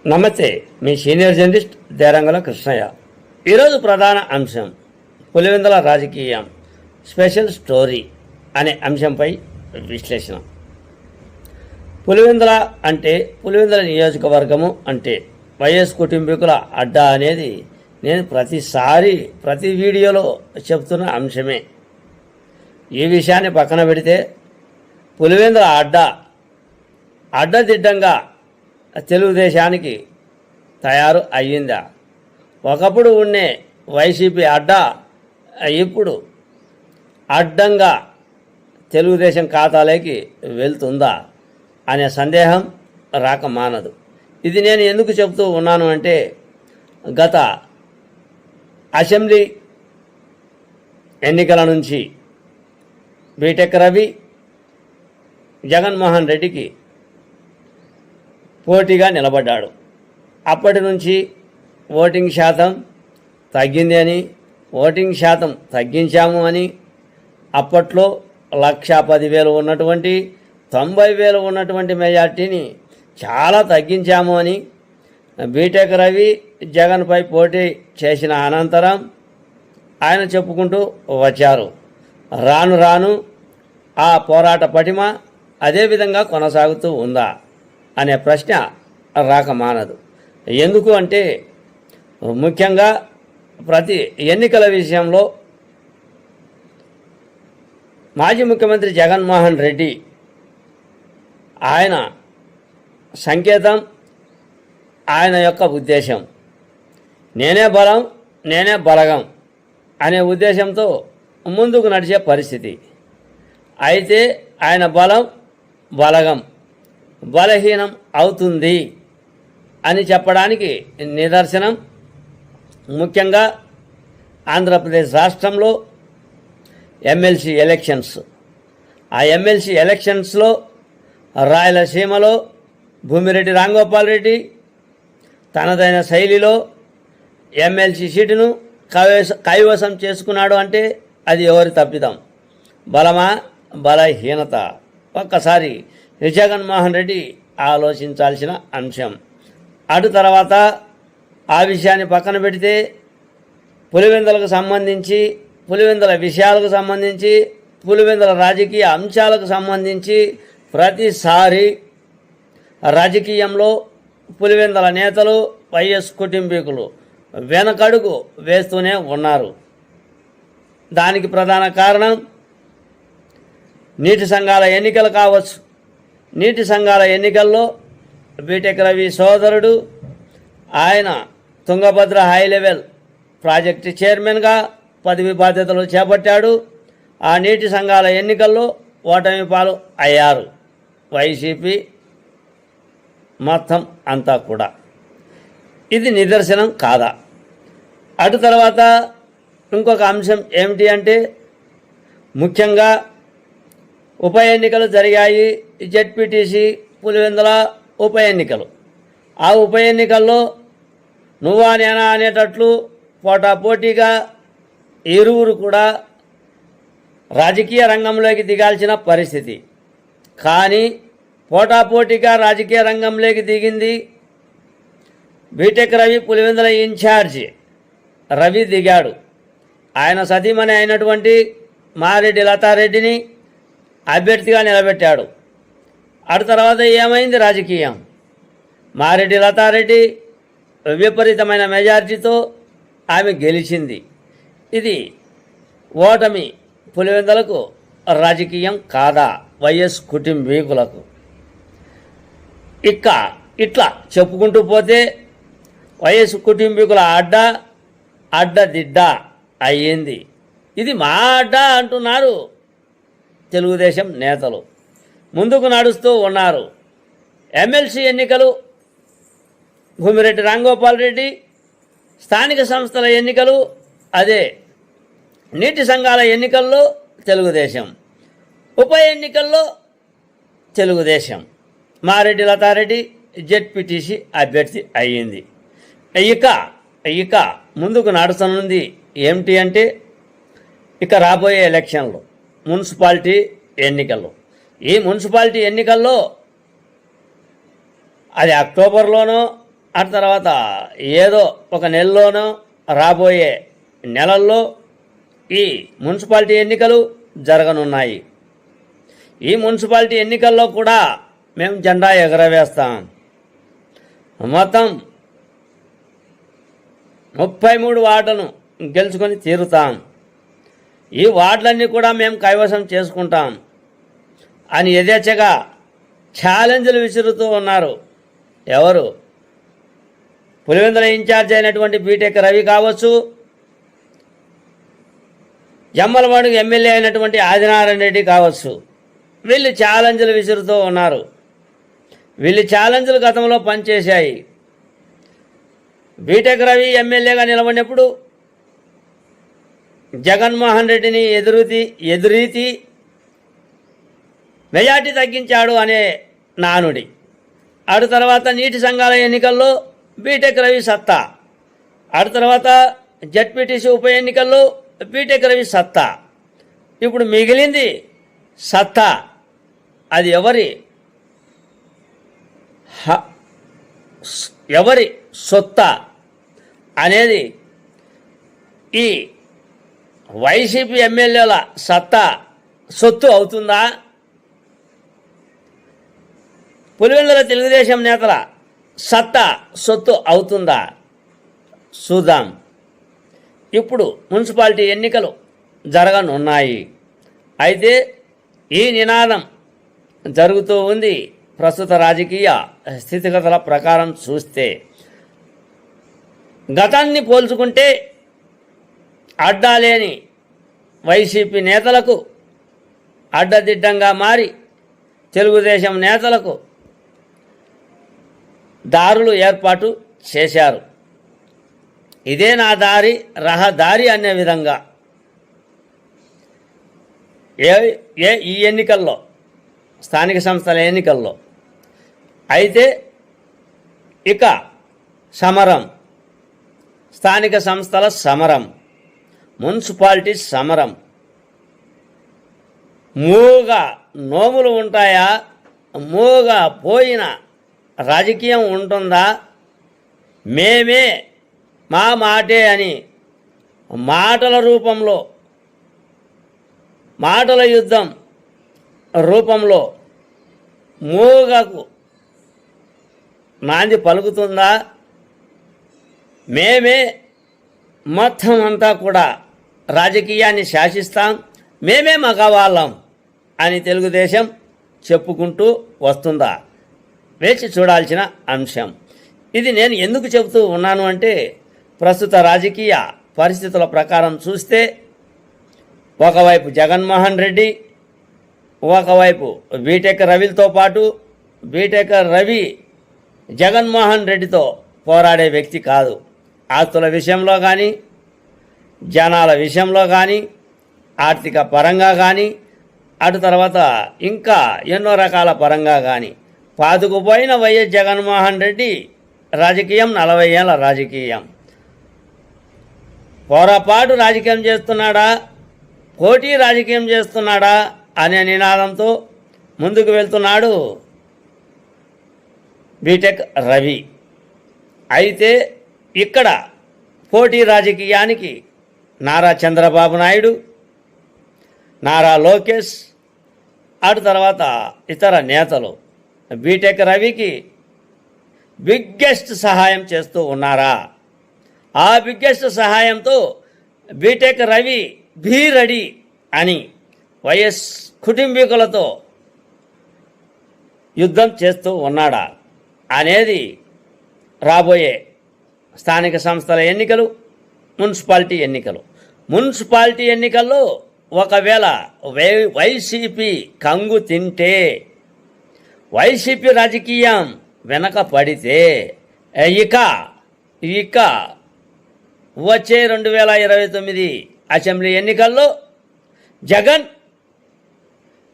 నమస్తే, మీ senior journalist దేరంగల Krishnaiah. ఈరోజు ప్రధాన అంశం పులివెందుల రాజకీయం స్పెషల్ స్టోరీ అనే అంశంపై విశ్లేషణ. పులివెందుల అంటే పులివెందుల నియోజకవర్గము అంటే వైఎస్ కుటుంబీకుల అడ్డా అనేది నేను ప్రతి వీడియోలో చెప్తున్న అంశమే. ఈ విషయాన్ని పక్కన పెడితే పులివెందుల అడ్డదిడ్డంగా తెలుగుదేశానికి తయారు అయ్యిందా? ఒకప్పుడు ఉండే వైసీపీ అడ్డా ఇప్పుడు అడ్డంగా తెలుగుదేశం ఖాతాలోకి వెళ్తుందా అనే సందేహం రాక మానదు. ఇది నేను ఎందుకు చెప్తూ ఉన్నాను అంటే, గత అసెంబ్లీ ఎన్నికల నుంచి బీటెక్ రవి జగన్మోహన్ రెడ్డికి పోటీగా నిలబడ్డాడు. అప్పటి నుంచి ఓటింగ్ శాతం తగ్గింది అని, ఓటింగ్ శాతం తగ్గించాము అని, అప్పట్లో 1,10,000 ఉన్నటువంటి 90,000 ఉన్నటువంటి మెజార్టీని చాలా తగ్గించాము అని బీటెక్ రవి జగన్పై పోటీ చేసిన అనంతరం ఆయన చెప్పుకుంటూ వచ్చారు. రాను రాను ఆ పోరాట పటిమ అదేవిధంగా కొనసాగుతూ ఉందా అనే ప్రశ్న రాక మానదు. ఎందుకు అంటే, ముఖ్యంగా ప్రతి ఎన్నికల విషయంలో మాజీ ముఖ్యమంత్రి జగన్మోహన్ రెడ్డి ఆయన సంకేతం, ఆయన యొక్క ఉద్దేశం నేనే బలం నేనే బలగం అనే ఉద్దేశంతో ముందుకు నడిచే పరిస్థితి. అయితే ఆయన బలగం బలహీనం అవుతుంది అని చెప్పడానికి నిదర్శనం ముఖ్యంగా ఆంధ్రప్రదేశ్ రాష్ట్రంలో ఎమ్మెల్సీ ఎలక్షన్స్. ఆ ఎమ్మెల్సీ ఎలక్షన్స్లో రాయలసీమలో భూమిరెడ్డి రాంగోపాల్ రెడ్డి తనదైన శైలిలో ఎమ్మెల్సీ సీటును కైవసం చేసుకున్నాడు. అంటే అది ఎవరి తప్పిదం? బలమా బలహీనత? ఒక్కసారి జగన్మోహన్ రెడ్డి ఆలోచించాల్సిన అంశం. అటు తర్వాత ఆ విషయాన్ని పక్కన పెడితే పులివెందులకు సంబంధించి, పులివెందుల విషయాలకు సంబంధించి, పులివెందుల రాజకీయ అంశాలకు సంబంధించి ప్రతిసారి రాజకీయంలో పులివెందుల నేతలు, వైఎస్ కుటుంబీకులు వెనకడుగు వేస్తూనే ఉన్నారు. దానికి ప్రధాన కారణం నీటి సంఘాల ఎన్నికలు కావచ్చు. నీటి సంఘాల ఎన్నికల్లో బీటెక్ రవి సోదరుడు ఆయన తుంగభద్ర హై లెవెల్ ప్రాజెక్టు చైర్మన్గా పదవి బాధ్యతలు చేపట్టాడు. ఆ నీటి సంఘాల ఎన్నికల్లో ఓటమి పాలు అయ్యారు వైసీపీ మొత్తం అంతా కూడా. ఇది నిదర్శనం కాదా? అటు తర్వాత ఇంకొక అంశం ఏమిటి అంటే, ముఖ్యంగా ఉప ఎన్నికలు జరిగాయి. జెడ్పీటీసీ పులివెందుల ఉప ఎన్నికలు. ఆ ఉప ఎన్నికల్లో నువ్వా నేనా అనేటట్లు పోటాపోటీగా ఇరువురు కూడా రాజకీయ రంగంలోకి దిగాల్సిన పరిస్థితి. కానీ పోటాపోటీగా రాజకీయ రంగంలోకి దిగింది బీటెక్ రవి. పులివెందుల ఇన్ఛార్జి రవి దిగాడు. ఆయన సతీమణి అయినటువంటి మారెడ్డి లతారెడ్డిని అభ్యర్థిగా నిలబెట్టాడు. అటు తర్వాత ఏమైంది రాజకీయం? మారెడ్డి లతారెడ్డి విపరీతమైన మెజార్టీతో ఆమె గెలిచింది. ఇది ఓటమి పులివెందులకు రాజకీయం కాదా వైఎస్ కుటుంబీకులకు? ఇట్లా చెప్పుకుంటూ పోతే వైఎస్ కుటుంబీకుల అడ్డదిడ్డ అయ్యింది. ఇది మా అడ్డా అంటున్నారు తెలుగుదేశం నేతలు, ముందుకు నడుస్తూ ఉన్నారు. ఎమ్మెల్సీ ఎన్నికలు భూమిరెడ్డి రాంగోపాల్ రెడ్డి, స్థానిక సంస్థల ఎన్నికలు అదే, నీటి సంఘాల ఎన్నికల్లో తెలుగుదేశం, ఉప ఎన్నికల్లో తెలుగుదేశం. మారెడ్డి లతారెడ్డి జెడ్పీటీసీ అభ్యర్థి అయ్యింది. ఇక ముందుకు నడుస్తున్నది ఏమిటి అంటే, ఇక రాబోయే ఎలక్షన్లు మున్సిపాలిటీ ఎన్నికలు. ఈ మున్సిపాలిటీ ఎన్నికల్లో అది అక్టోబర్లోనో ఆ తర్వాత ఏదో ఒక నెలలోనో రాబోయే నెలల్లో ఈ మున్సిపాలిటీ ఎన్నికలు జరగనున్నాయి. ఈ మున్సిపాలిటీ ఎన్నికల్లో కూడా మేము జెండా ఎగరవేస్తాం. మొత్తం 33 వార్డులను గెలుచుకొని తీరుతాం. ఈ వార్డులన్నీ కూడా మేము కైవసం చేసుకుంటాం అని యథేచ్ఛగా ఛాలెంజ్లు విసురుతూ ఉన్నారు. ఎవరు? పులివెందుల ఇన్ఛార్జ్ అయినటువంటి బీటెక్ రవి కావచ్చు, జమ్మలమడుగు ఎమ్మెల్యే అయినటువంటి ఆదినారాయణ రెడ్డి కావచ్చు. వీళ్ళు ఛాలెంజ్లు విసురుతూ ఉన్నారు. వీళ్ళు ఛాలెంజ్లు గతంలో పనిచేశాయి. బీటెక్ రవి ఎమ్మెల్యేగా నిలబడినప్పుడు జగన్మోహన్ రెడ్డిని ఎదురీతి మెజార్టీ తగ్గించాడు అనే నానుడి. అటు తర్వాత నీటి సంఘాల ఎన్నికల్లో బీటెక్ రవి సత్తా. అటు తర్వాత జడ్పీటీసీ ఉప ఎన్నికల్లో బీటెక్ రవి సత్తా. ఇప్పుడు మిగిలింది సత్తా. అది ఎవరి సొత్తా అనేది ఈ వైసీపీ ఎమ్మెల్యేల సొత్తు అవుతుందా? పులివెందుల తెలుగుదేశం నేతల సొత్తు అవుతుందా? చూద్దాం. ఇప్పుడు మున్సిపాలిటీ ఎన్నికలు జరగనున్నాయి. అయితే ఈ నినాదం జరుగుతూ ఉంది. ప్రస్తుత రాజకీయ స్థితిగతుల ప్రకారం చూస్తే గతాన్ని పోల్చుకుంటే అడ్డాలేని వైసీపీ నేతలకు అడ్డదిడ్డంగా మారి తెలుగుదేశం నేతలకు దారులు ఏర్పాటు చేశారు. ఇదే నా దారి రహదారి అనే విధంగా ఈ ఎన్నికల్లో, స్థానిక సంస్థల ఎన్నికల్లో అయితే ఇక సమరం, స్థానిక సంస్థల సమరం, మున్సిపాలిటీ సమరం. మూగా నోములు ఉంటాయా? మూగా పోయిన రాజకీయం ఉంటుందా? మేమే మా మాటే అని మాటల రూపంలో, మాటల యుద్ధం రూపంలో మూగకు నాంది పలుకుతుందా? మేమే మొత్తం అంతా కూడా రాజకీయాన్ని శాసిస్తాం, మేమే మగవాళ్ళం అని తెలుగుదేశం చెప్పుకుంటూ వస్తుందా? వేచి చూడాల్సిన అంశం. ఇది నేను ఎందుకు చెబుతూ ఉన్నాను అంటే, ప్రస్తుత రాజకీయ పరిస్థితుల ప్రకారం చూస్తే ఒకవైపు జగన్మోహన్ రెడ్డి, ఒకవైపు బీటెక్ రవితో పాటు బీటెక్ రవి జగన్మోహన్ రెడ్డితో పోరాడే వ్యక్తి కాదు. ఆస్తుల విషయంలో కానీ, జనాల విషయంలో కానీ, ఆర్థిక పరంగా కానీ, అటు తర్వాత ఇంకా ఎన్నో రకాల పరంగా కానీ పాతుకుపోయిన వైఎస్ జగన్మోహన్ రెడ్డి రాజకీయం 40 ఏళ్ళ రాజకీయం. పోరాపాటు రాజకీయం చేస్తున్నాడా, పోటీ రాజకీయం చేస్తున్నాడా అనే నినాదంతో ముందుకు వెళ్తున్నాడు బీటెక్ రవి. అయితే ఇక్కడ పోటీ రాజకీయానికి నారా చంద్రబాబు నాయుడు, నారా లోకేష్, అటు తర్వాత ఇతర నేతలు బీటెక్ రవికి బిగ్గెస్ట్ సహాయం చేస్తూ ఉన్నారా? ఆ బిగ్గెస్ట్ సహాయంతో బీటెక్ రవి బీ రెడీ అని వైఎస్ కుటుంబీకులతో యుద్ధం చేస్తూ ఉన్నాడా అనేది రాబోయే స్థానిక సంస్థల ఎన్నికలు, మున్సిపాలిటీ ఎన్నికల్లో ఒకవేళ వైసీపీ కంగు తింటే, వైసీపీ రాజకీయం వెనక పడితే ఇక వచ్చే 2029 అసెంబ్లీ ఎన్నికల్లో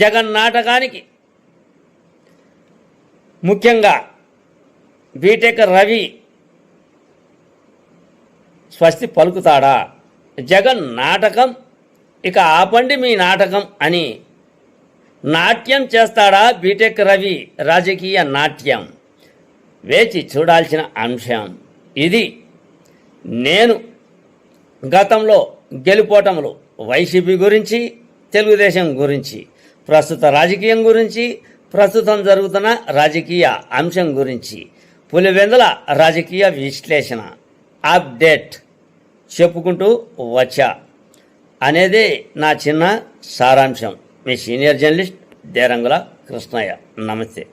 జగన్ నాటకానికి ముఖ్యంగా బీటెక్ రవి స్వస్తి పలుకుతాడా? జగన్ నాటకం ఇక ఆపండి మీ నాటకం అని నాట్యం చేస్తాడా బీటెక్ రవి? రాజకీయ నాట్యం. వేచి చూడాల్సిన అంశం. ఇది నేను గతంలో గెలుపోటములు వైసీపీ గురించి, తెలుగుదేశం గురించి, ప్రస్తుత రాజకీయం గురించి, ప్రస్తుతం జరుగుతున్న రాజకీయ అంశం గురించి, పులివెందుల రాజకీయ విశ్లేషణ అప్డేట్ చెప్పుకుంటూ వచ్చా అనేదే నా చిన్న సారాంశం. మీ సీనియర్ జర్నలిస్ట్ దేరంగుల కృష్ణయ్య. నమస్తే.